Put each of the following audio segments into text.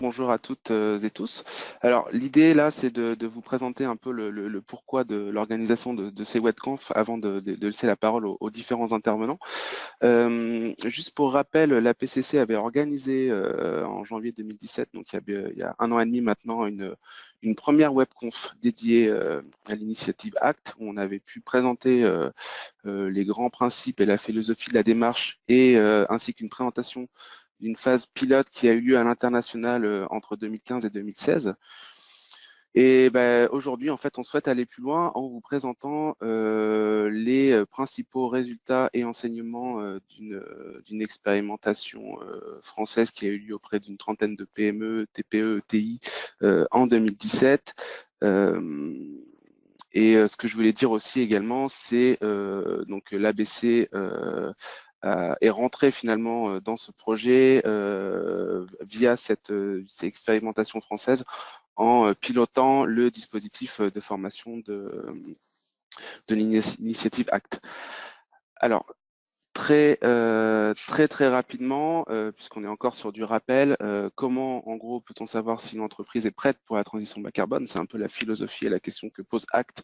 bonjour à toutes et tous. Alors l'idée là, c'est de vous présenter un peu le pourquoi de l'organisation de ces webconf avant de laisser la parole aux différents intervenants. Juste pour rappel, la PCC avait organisé en janvier 2017, donc il y a un an et demi maintenant, une première webconf dédiée à l'initiative ACT, où on avait pu présenter les grands principes et la philosophie de la démarche, et ainsi qu'une présentation d'une phase pilote qui a eu lieu à l'international entre 2015 et 2016. Et ben, aujourd'hui, en fait, on souhaite aller plus loin en vous présentant les principaux résultats et enseignements d'une expérimentation française qui a eu lieu auprès d'une trentaine de PME, TPE, ETI en 2017. Et ce que je voulais dire aussi également, c'est donc l'ABC est rentré finalement dans ce projet via cette expérimentation française en pilotant le dispositif de formation de l'initiative ACT. Alors, très rapidement, puisqu'on est encore sur du rappel, comment en gros peut-on savoir si une entreprise est prête pour la transition bas carbone? C'est un peu la philosophie et la question que pose ACT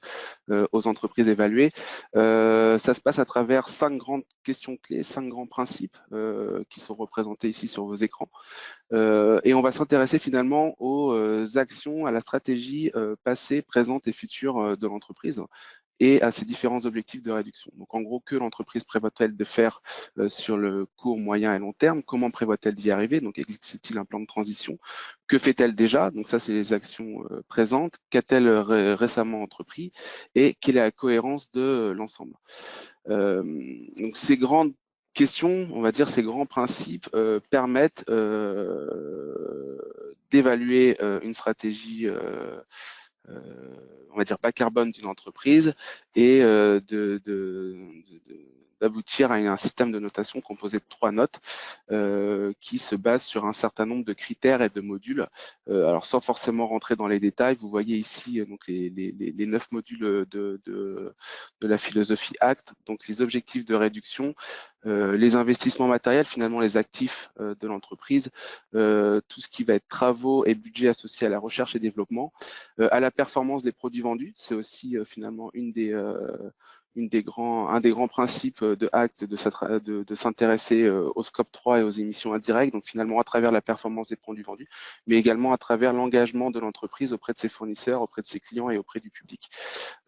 aux entreprises évaluées. Ça se passe à travers 5 grandes questions clés, 5 grands principes qui sont représentés ici sur vos écrans. Et on va s'intéresser finalement aux actions, à la stratégie passée, présente et future de l'entreprise et à ses différents objectifs de réduction. Donc en gros, que l'entreprise prévoit-elle de faire sur le court, moyen et long terme? Comment prévoit-elle d'y arriver? Donc existe-t-il un plan de transition? Que fait-elle déjà? Donc ça, c'est les actions présentes. Qu'a-t-elle récemment entrepris? Et quelle est la cohérence de l'ensemble? Donc ces grandes questions, on va dire ces grands principes permettent d'évaluer une stratégie on va dire bas carbone d'une entreprise et d'aboutir à un système de notation composé de 3 notes qui se base sur un certain nombre de critères et de modules. Alors sans forcément rentrer dans les détails, vous voyez ici donc les 9 modules de la philosophie ACT, donc les objectifs de réduction, les investissements matériels, finalement les actifs de l'entreprise, tout ce qui va être travaux et budget associés à la recherche et développement, à la performance des produits vendus. C'est aussi finalement un des grands principes de ACT de s'intéresser au scope 3 et aux émissions indirectes, donc finalement à travers la performance des produits vendus, mais également à travers l'engagement de l'entreprise auprès de ses fournisseurs, auprès de ses clients et auprès du public.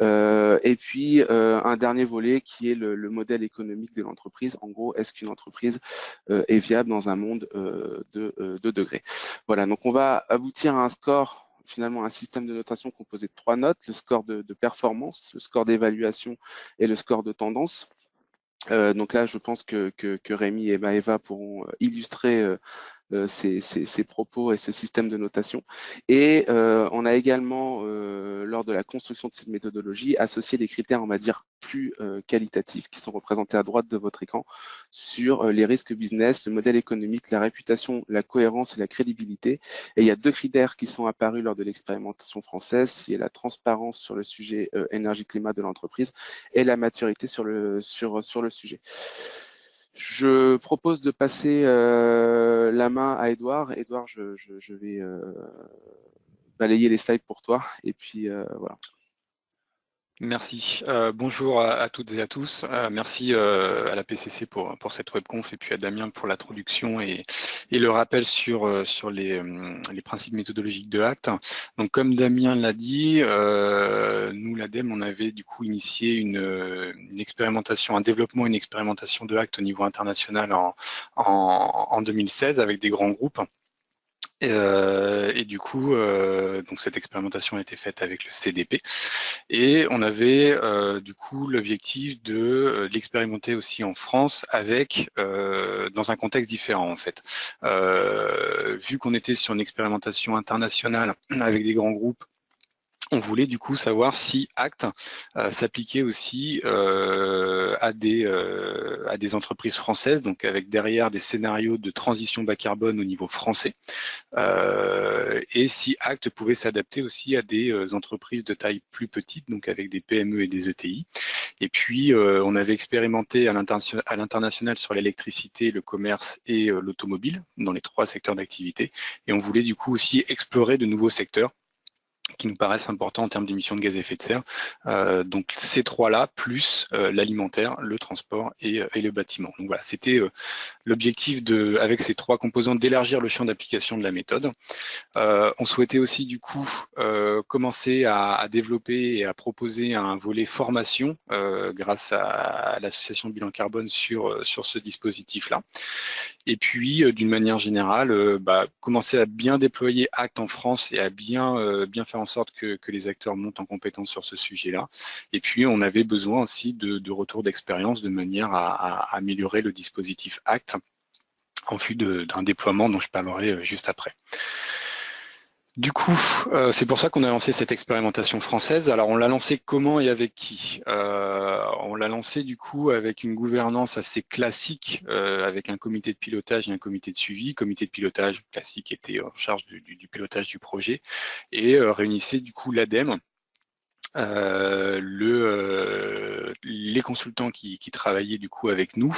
Et puis un dernier volet qui est le modèle économique de l'entreprise. En gros, est-ce qu'une entreprise est viable dans un monde de degrés? Voilà, donc on va aboutir à un score, finalement un système de notation composé de 3 notes, le score de performance, le score d'évaluation et le score de tendance. Donc là, je pense que Rémi et Maëva pourront illustrer ces propos et ce système de notation. Et on a également, lors de la construction de cette méthodologie, associé des critères, on va dire, plus qualitatifs qui sont représentés à droite de votre écran sur les risques business, le modèle économique, la réputation, la cohérence et la crédibilité. Et il y a 2 critères qui sont apparus lors de l'expérimentation française, qui est la transparence sur le sujet énergie-climat de l'entreprise et la maturité sur le sujet. Je propose de passer la main à Edouard. Edouard, je vais balayer les slides pour toi. Et puis, voilà. Merci. Bonjour à toutes et à tous. Merci à la PCC pour cette webconf et puis à Damien pour l'introduction et le rappel sur les principes méthodologiques de ACT. Donc comme Damien l'a dit, nous l'ADEME, on avait du coup initié une expérimentation, un développement, une expérimentation de ACT au niveau international en 2016 avec des grands groupes. Et du coup, donc cette expérimentation a été faite avec le CDP et on avait du coup l'objectif de l'expérimenter aussi en France avec dans un contexte différent en fait. Vu qu'on était sur une expérimentation internationale avec des grands groupes, on voulait du coup savoir si ACT s'appliquait aussi à des entreprises françaises, donc avec derrière des scénarios de transition bas carbone au niveau français. et si Act pouvait s'adapter aussi à des entreprises de taille plus petite, donc avec des PME et des ETI. Et puis, on avait expérimenté à l'international sur l'électricité, le commerce et l'automobile, dans les 3 secteurs d'activité. Et on voulait du coup aussi explorer de nouveaux secteurs qui nous paraissent importants en termes d'émissions de gaz à effet de serre. Donc ces 3-là, plus l'alimentaire, le transport et le bâtiment. Donc voilà, c'était l'objectif avec ces 3 composantes d'élargir le champ d'application de la méthode. On souhaitait aussi du coup commencer à développer et à proposer un volet formation grâce à l'association Bilan Carbone sur ce dispositif-là. Et puis, d'une manière générale, commencer à bien déployer Act en France et à bien faire en sorte que les acteurs montent en compétence sur ce sujet-là. Et puis, on avait besoin aussi de retours d'expérience de manière à améliorer le dispositif Act en vue d'un déploiement dont je parlerai juste après. Du coup, c'est pour ça qu'on a lancé cette expérimentation française. Alors, on l'a lancée comment et avec qui? On l'a lancée du coup avec une gouvernance assez classique, avec un comité de pilotage et un comité de suivi. Comité de pilotage classique était en charge du pilotage du projet et réunissait du coup l'ADEME, les consultants qui travaillaient du coup avec nous,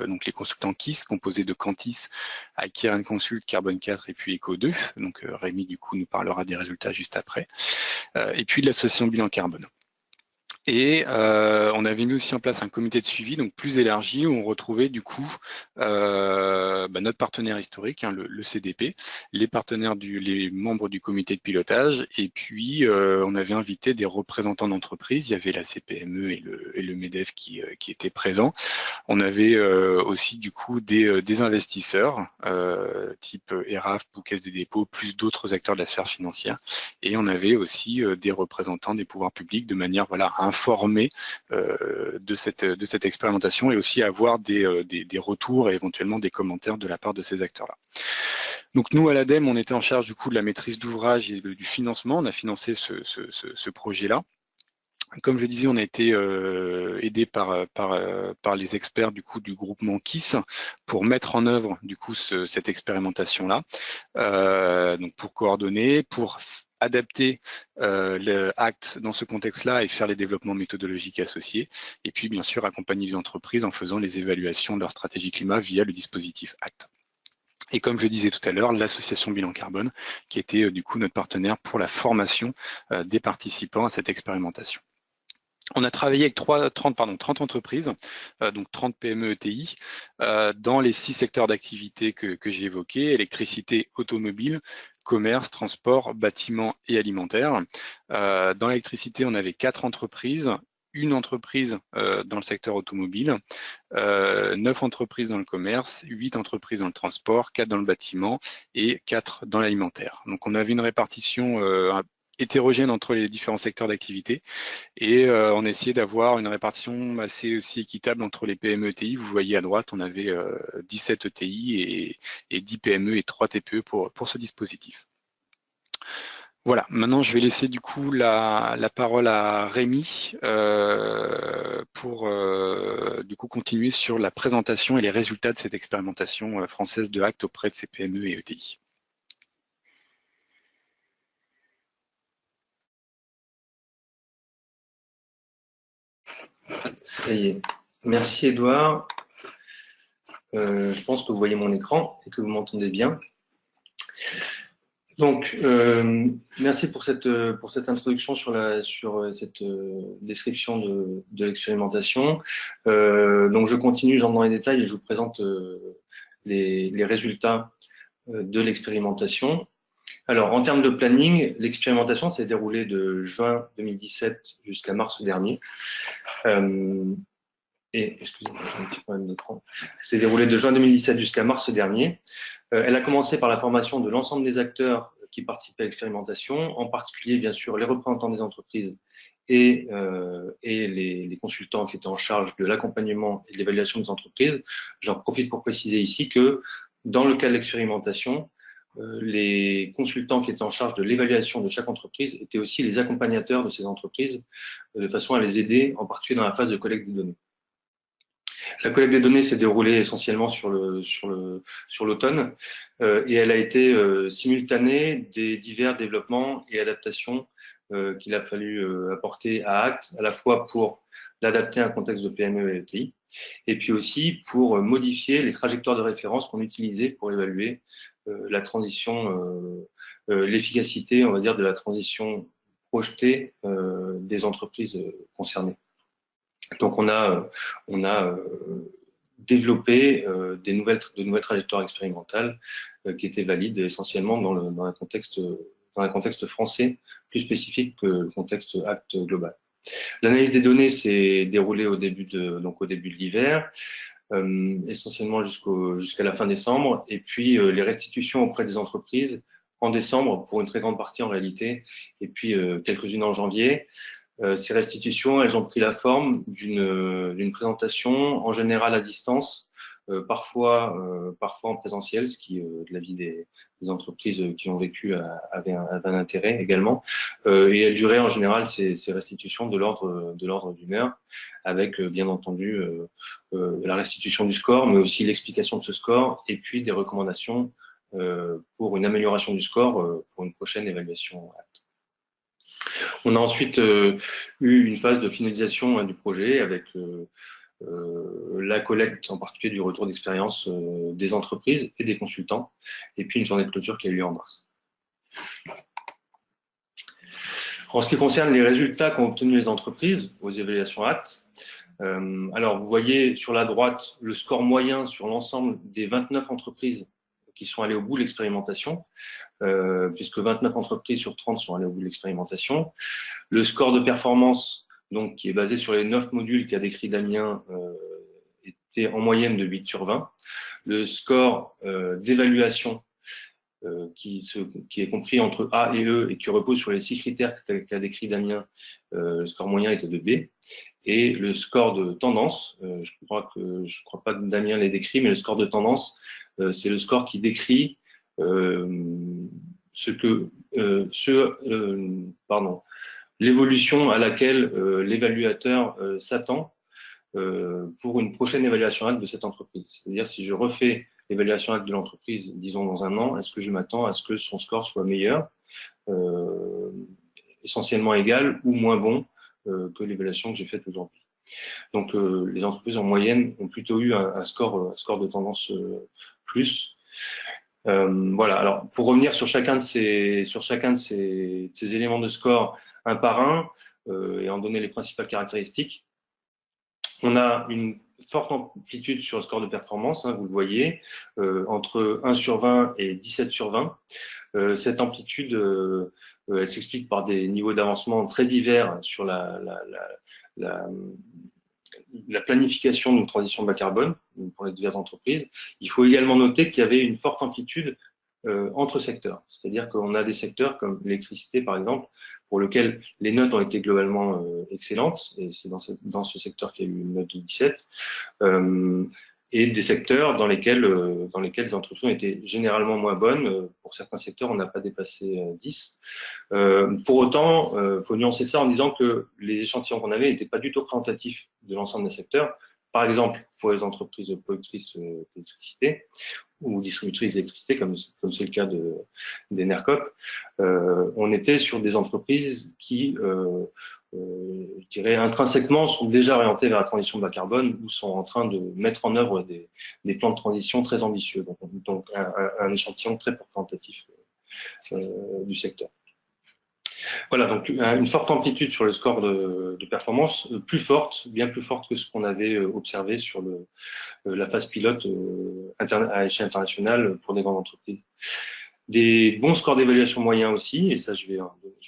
donc les consultants KISS composés de Cantis, Aikiren Consult, Carbone 4 et puis Eco2. Donc Rémi du coup nous parlera des résultats juste après. Et puis de l'association Bilan Carbone. Et on avait mis aussi en place un comité de suivi, donc plus élargi, où on retrouvait du coup notre partenaire historique, le CDP, les membres du comité de pilotage, et puis on avait invité des représentants d'entreprises. Il y avait la CPME et le MEDEF qui étaient présents. On avait aussi du coup des investisseurs type ERAF ou Caisse des dépôts, plus d'autres acteurs de la sphère financière. Et on avait aussi des représentants des pouvoirs publics de manière à informer de cette expérimentation et aussi avoir des retours et éventuellement des commentaires de la part de ces acteurs-là. Donc nous à l'ADEME, on était en charge du coup de la maîtrise d'ouvrage et du financement. On a financé ce projet-là. Comme je disais, on a été aidé par les experts du coup du groupement KISS pour mettre en œuvre du coup cette expérimentation-là, donc pour coordonner, pour adapter le Act dans ce contexte-là et faire les développements méthodologiques associés, et puis bien sûr accompagner les entreprises en faisant les évaluations de leur stratégie climat via le dispositif Act. Et comme je disais tout à l'heure, l'association Bilan Carbone, qui était du coup notre partenaire pour la formation des participants à cette expérimentation. On a travaillé avec 30 entreprises, donc 30 PME ETI, dans les 6 secteurs d'activité que j'ai évoqués: électricité, automobile, commerce, transport, bâtiment et alimentaire. Dans l'électricité, on avait 4 entreprises, une entreprise dans le secteur automobile, 9 entreprises dans le commerce, 8 entreprises dans le transport, 4 dans le bâtiment et 4 dans l'alimentaire. Donc on avait une répartition hétérogène entre les différents secteurs d'activité et on essayait d'avoir une répartition assez aussi équitable entre les PME ETI. Vous voyez à droite, on avait 17 ETI et 10 PME et 3 TPE pour ce dispositif. Voilà, maintenant je vais laisser du coup la parole à Rémi pour du coup continuer sur la présentation et les résultats de cette expérimentation française de Act auprès de ces PME et ETI. Ça y est. Merci Edouard. Je pense que vous voyez mon écran et que vous m'entendez bien. Donc, merci pour cette introduction sur cette description de l'expérimentation. Donc, je continue, j'entre dans les détails et je vous présente les résultats de l'expérimentation. Alors, en termes de planning, l'expérimentation s'est déroulée de juin 2017 jusqu'à mars dernier. Excusez-moi, j'ai un petit problème d'écran. S'est déroulée de juin 2017 jusqu'à mars dernier. Elle a commencé par la formation de l'ensemble des acteurs qui participaient à l'expérimentation, en particulier, bien sûr, les représentants des entreprises et les consultants qui étaient en charge de l'accompagnement et de l'évaluation des entreprises. J'en profite pour préciser ici que, dans le cas de l'expérimentation, les consultants qui étaient en charge de l'évaluation de chaque entreprise étaient aussi les accompagnateurs de ces entreprises, de façon à les aider, en particulier dans la phase de collecte des données. La collecte des données s'est déroulée essentiellement sur l'automne et elle a été simultanée des divers développements et adaptations qu'il a fallu apporter à Act, à la fois pour l'adapter à un contexte de PME et ETI, et puis aussi pour modifier les trajectoires de référence qu'on utilisait pour évaluer la transition, l'efficacité, on va dire, de la transition projetée des entreprises concernées. Donc on a développé de nouvelles trajectoires expérimentales qui étaient valides essentiellement dans un contexte français plus spécifique que le contexte Act global. L'analyse des données s'est déroulée au début de l'hiver, essentiellement jusqu'à la fin décembre, et puis les restitutions auprès des entreprises en décembre pour une très grande partie en réalité, et puis quelques-unes en janvier. Ces restitutions, elles ont pris la forme d'une présentation en général à distance, parfois en présentiel, ce qui, de l'avis des entreprises qui ont vécu, avait un intérêt également. Et elles duraient en général ces restitutions de l'ordre d'une heure, avec bien entendu la restitution du score, mais aussi l'explication de ce score, et puis des recommandations pour une amélioration du score pour une prochaine évaluation. On a ensuite eu une phase de finalisation du projet avec la collecte en particulier du retour d'expérience des entreprises et des consultants, et puis une journée de clôture qui a eu lieu en mars. En ce qui concerne les résultats qu'ont obtenus les entreprises aux évaluations Act, alors vous voyez sur la droite le score moyen sur l'ensemble des 29 entreprises qui sont allées au bout de l'expérimentation, puisque 29 entreprises sur 30 sont allées au bout de l'expérimentation. Le score de performance, donc, qui est basé sur les 9 modules qu'a décrit Damien, était en moyenne de 8 sur 20. Le score d'évaluation, qui est compris entre A et E et qui repose sur les 6 critères qu'a décrit Damien, le score moyen était de B. Et le score de tendance, je crois pas que Damien l'ait décrit, mais le score de tendance, c'est le score qui décrit l'évolution à laquelle l'évaluateur s'attend pour une prochaine évaluation Act de cette entreprise. C'est-à-dire, si je refais l'évaluation Act de l'entreprise, disons dans un an, est-ce que je m'attends à ce que son score soit meilleur, essentiellement égal ou moins bon que l'évaluation que j'ai faite aujourd'hui. Donc, les entreprises en moyenne ont plutôt eu un score de tendance plus. Voilà. Alors, pour revenir sur chacun de ces éléments de score un par un et en donner les principales caractéristiques, on a une forte amplitude sur le score de performance, hein, vous le voyez, entre 1 sur 20 et 17 sur 20. Cette amplitude, elle s'explique par des niveaux d'avancement très divers sur la planification d'une transition bas carbone pour les diverses entreprises. Il faut également noter qu'il y avait une forte amplitude entre secteurs. C'est-à-dire qu'on a des secteurs comme l'électricité, par exemple, pour lequel les notes ont été globalement excellentes, et c'est dans ce secteur qu'il y a eu une note de 17, et des secteurs dans lesquels les entreprises ont été généralement moins bonnes. Pour certains secteurs, on n'a pas dépassé 10. Pour autant, faut nuancer ça en disant que les échantillons qu'on avait n'étaient pas du tout représentatifs de l'ensemble des secteurs. Par exemple, pour les entreprises productrices d'électricité ou distributrices d'électricité, comme c'est le cas d'Enercop, on était sur des entreprises qui, je dirais, intrinsèquement sont déjà orientées vers la transition bas carbone ou sont en train de mettre en œuvre des plans de transition très ambitieux. Donc un échantillon très représentatif du secteur. Voilà, donc une forte amplitude sur le score de performance, bien plus forte que ce qu'on avait observé sur la phase pilote à échelle internationale pour des grandes entreprises. Des bons scores d'évaluation moyens aussi, et ça je vais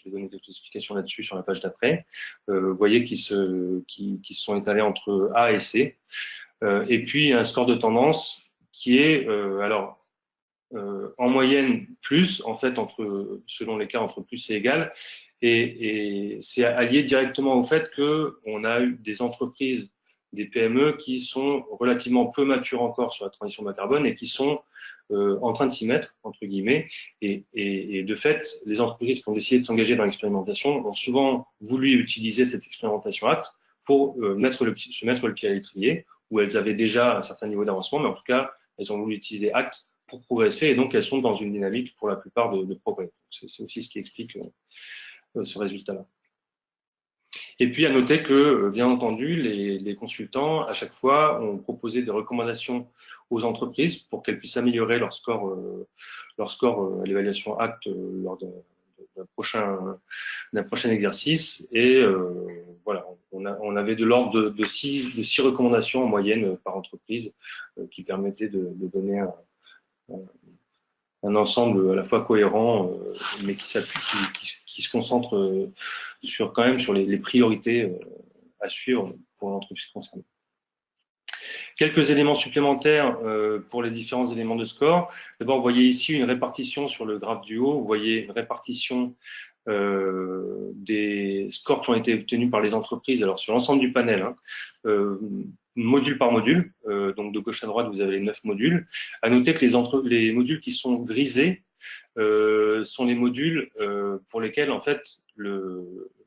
donner quelques explications là-dessus sur la page d'après. Vous voyez qui sont étalés entre A et C. Et puis un score de tendance qui est en moyenne plus, en fait, selon les cas, entre plus et égal, et c'est allié directement au fait qu'on a eu des entreprises, des PME qui sont relativement peu matures encore sur la transition bas carbone et qui sont en train de s'y mettre, entre guillemets, et de fait, les entreprises qui ont décidé de s'engager dans l'expérimentation ont souvent voulu utiliser cette expérimentation Act pour se mettre le pied à l'étrier où elles avaient déjà un certain niveau d'avancement, mais en tout cas, elles ont voulu utiliser ACT pour progresser, et donc elles sont dans une dynamique pour la plupart de progrès. C'est aussi ce qui explique ce résultat-là. Et puis à noter que, bien entendu, les consultants, à chaque fois, ont proposé des recommandations aux entreprises pour qu'elles puissent améliorer leur score à l'évaluation ACT lors d'un prochain exercice. Et voilà, on avait de l'ordre de 6 recommandations en moyenne par entreprise qui permettaient de donner un ensemble à la fois cohérent, mais qui se concentre quand même sur les priorités à suivre pour l'entreprise concernée. Quelques éléments supplémentaires pour les différents éléments de score. D'abord, vous voyez ici une répartition sur le graphe du haut. Vous voyez une répartition des scores qui ont été obtenus par les entreprises, alors sur l'ensemble du panel, module par module. Donc de gauche à droite, vous avez les 9 modules. À noter que les modules qui sont grisés sont les modules pour lesquels en fait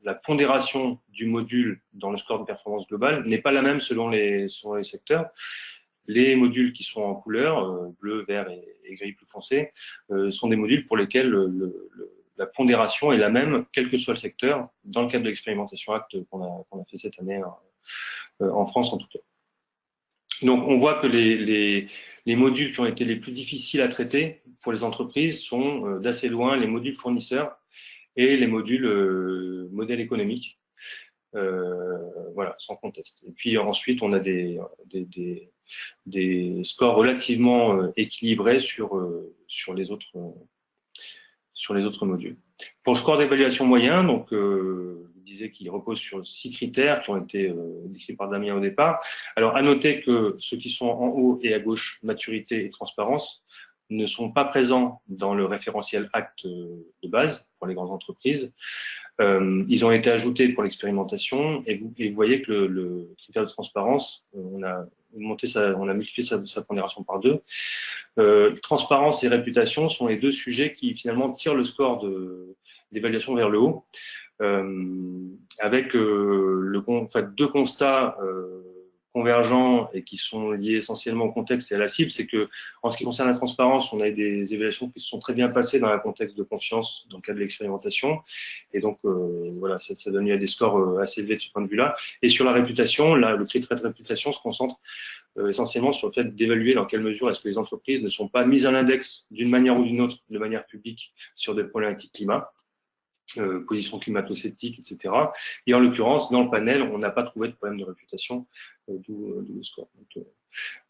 la pondération du module dans le score de performance globale n'est pas la même selon les secteurs. Les modules qui sont en couleur, bleu, vert et gris plus foncé, sont des modules pour lesquels la pondération est la même, quel que soit le secteur, dans le cadre de l'expérimentation ACT qu'on a fait cette année en France en tout cas. Donc on voit que les modules qui ont été les plus difficiles à traiter pour les entreprises sont d'assez loin les modules fournisseurs et les modules modèles économiques, voilà, sans conteste. Et puis ensuite on a des scores relativement équilibrés sur les autres modules. Pour le score d'évaluation moyen, donc je vous disais qu'il repose sur 6 critères qui ont été décrits par Damien au départ. Alors à noter que ceux qui sont en haut et à gauche, maturité et transparence, ne sont pas présents dans le référentiel ACT de base pour les grandes entreprises. Ils ont été ajoutés pour l'expérimentation et vous voyez que le critère de transparence, on a multiplié sa pondération par 2. Transparence et réputation sont les 2 sujets qui finalement tirent le score d'évaluation vers le haut, avec 2 constats convergents et qui sont liés essentiellement au contexte et à la cible. C'est que, en ce qui concerne la transparence, on a des évaluations qui se sont très bien passées dans un contexte de confiance dans le cadre de l'expérimentation. Et donc, voilà, ça donne lieu à des scores assez élevés de ce point de vue-là. Et sur la réputation, là, le critère de réputation se concentre essentiellement sur le fait d'évaluer dans quelle mesure est-ce que les entreprises ne sont pas mises à l'index d'une manière ou d'une autre, de manière publique, sur des problématiques climat. Position climato-sceptique, etc. Et en l'occurrence, dans le panel, on n'a pas trouvé de problème de réputation, d'où le score. Donc,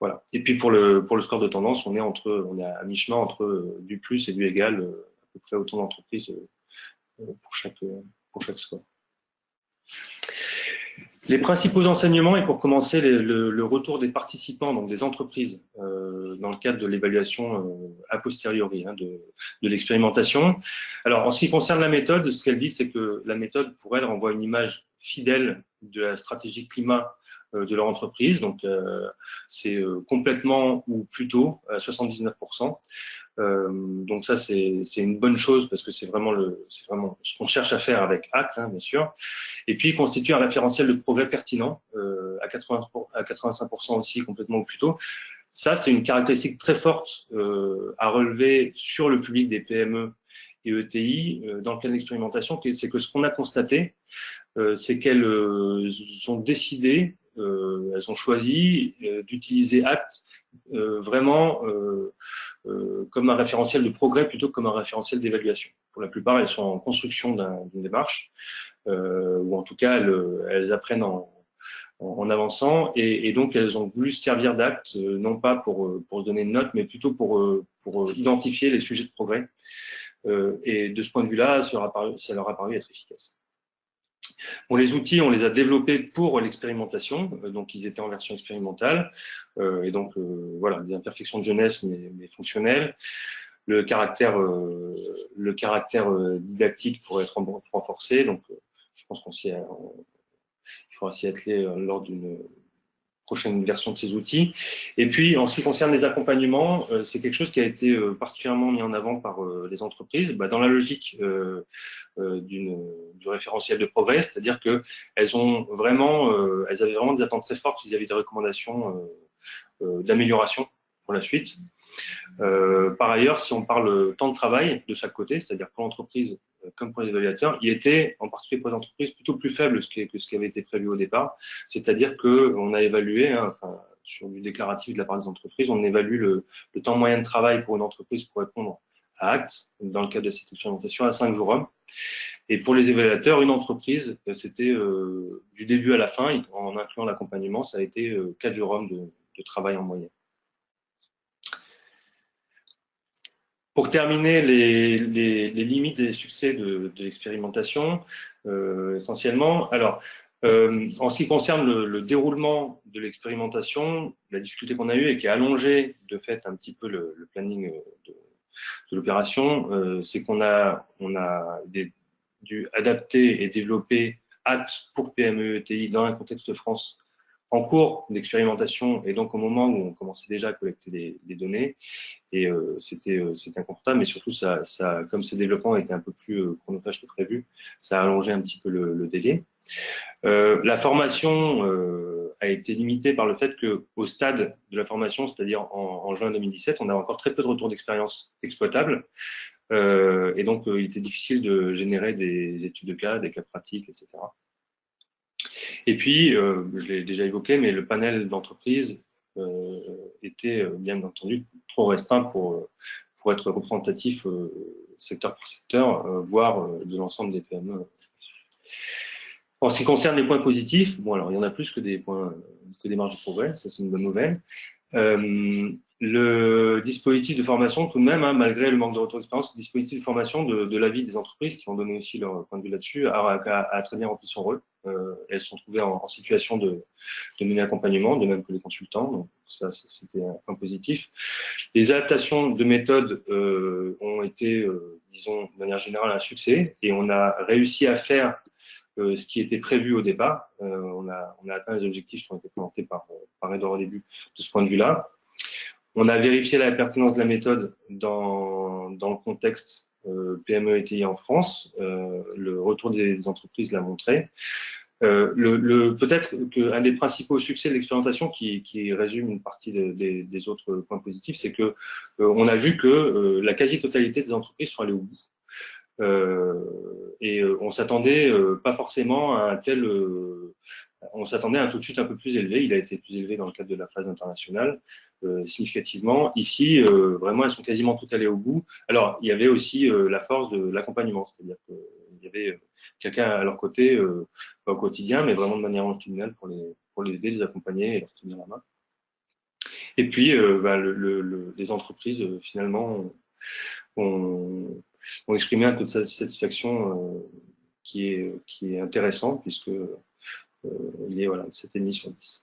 voilà. Et puis pour le score de tendance, on est à mi-chemin entre du plus et du égal, à peu près autant d'entreprises pour chaque score. Les principaux enseignements, et pour commencer, le retour des participants, donc des entreprises, dans le cadre de l'évaluation a posteriori de l'expérimentation. Alors, en ce qui concerne la méthode, ce qu'elle dit, c'est que la méthode, pour elle, renvoie une image fidèle de la stratégie climat de leur entreprise. Donc, c'est complètement ou plutôt à 79%. Donc ça, c'est une bonne chose parce que c'est vraiment ce qu'on cherche à faire avec ACT, bien sûr. Et puis, il constitue un référentiel de progrès pertinent à 85% aussi, complètement ou plutôt. Ça, c'est une caractéristique très forte à relever sur le public des PME et ETI dans le cadre de l'expérimentation, c'est que ce qu'on a constaté, c'est qu'elles ont décidé, elles ont choisi d'utiliser ACT vraiment comme un référentiel de progrès plutôt que comme un référentiel d'évaluation. Pour la plupart, elles sont en construction d'une démarche, ou en tout cas, elles apprennent en avançant, et donc elles ont voulu se servir d'ACT, non pas pour se donner une note, mais plutôt pour identifier les sujets de progrès. Et de ce point de vue-là, ça leur a paru être efficace. Bon, les outils, on les a développés pour l'expérimentation, donc ils étaient en version expérimentale, et donc voilà, des imperfections de jeunesse mais fonctionnelles. Le caractère didactique pourrait être renforcé, donc je pense qu'il faudra s'y atteler lors d'une prochaine version de ces outils. Et puis, en ce qui concerne les accompagnements, c'est quelque chose qui a été particulièrement mis en avant par les entreprises. Dans la logique du référentiel de progrès, c'est-à-dire qu'elles ont vraiment, elles avaient vraiment des attentes très fortes vis-à-vis des recommandations d'amélioration pour la suite. Par ailleurs, si on parle temps de travail de chaque côté, c'est-à-dire pour l'entreprise comme pour les évaluateurs, il était, en particulier pour les entreprises, plutôt plus faible que ce qui avait été prévu au départ. C'est-à-dire qu'on a évalué, enfin, sur du déclaratif de la part des entreprises, on évalue le temps moyen de travail pour une entreprise pour répondre à acte, dans le cadre de cette expérimentation, à 5 jours hommes. Et pour les évaluateurs, une entreprise, c'était du début à la fin, en incluant l'accompagnement, ça a été 4 jours hommes de travail en moyenne. Pour terminer, les limites et les succès de l'expérimentation, essentiellement. Alors, en ce qui concerne le déroulement de l'expérimentation, la difficulté qu'on a eue et qui a allongé de fait un petit peu le planning de l'opération, c'est qu'on a dû adapter et développer ACT pour PME ETI dans un contexte de France en cours d'expérimentation et donc au moment où on commençait déjà à collecter des données. Et c'était inconfortable, mais surtout, comme ces développements étaient un peu plus chronophages que prévu, ça a allongé un petit peu le délai. La formation a été limitée par le fait qu'au stade de la formation, c'est-à-dire en juin 2017, on avait encore très peu de retours d'expérience exploitables. Et donc, il était difficile de générer des études de cas, des cas pratiques, etc. Et puis, je l'ai déjà évoqué, mais le panel d'entreprises était bien entendu trop restreint pour être représentatif secteur par secteur, voire de l'ensemble des PME. En ce qui concerne les points positifs, bon alors il y en a plus que des marges de progrès, ça c'est une bonne nouvelle. Le dispositif de formation, tout de même, hein, malgré le manque de retour d'expérience, le dispositif de formation de l'avis des entreprises qui ont donné aussi leur point de vue là-dessus a très bien rempli son rôle. Elles se sont trouvées en situation de mener accompagnement, de même que les consultants. Donc ça, c'était un point positif. Les adaptations de méthodes ont été, disons, de manière générale, un succès et on a réussi à faire ce qui était prévu au départ. On a atteint les objectifs qui ont été présentés par Edouard au début de ce point de vue-là. On a vérifié la pertinence de la méthode dans le contexte PME ETI en France. Le retour des entreprises l'a montré. Peut-être qu'un des principaux succès de l'expérimentation qui résume une partie des autres points positifs, c'est que on a vu que la quasi-totalité des entreprises sont allées au bout. Et on s'attendait pas forcément à un tel on s'attendait à un tout de suite un peu plus élevé. Il a été plus élevé dans le cadre de la phase internationale, significativement. Ici, vraiment, elles sont quasiment toutes allées au bout. Alors, il y avait aussi la force de l'accompagnement, c'est-à-dire qu'il y avait quelqu'un à leur côté, pas au quotidien, mais vraiment de manière longitudinale pour les aider, les accompagner et leur tenir la main. Et puis, les entreprises, finalement, ont exprimé un peu de satisfaction qui est intéressant, puisque il est voilà, 7,5 sur 10.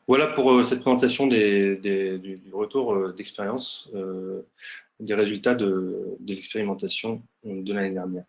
Voilà pour cette présentation du retour d'expérience, des résultats de l'expérimentation de l'année dernière.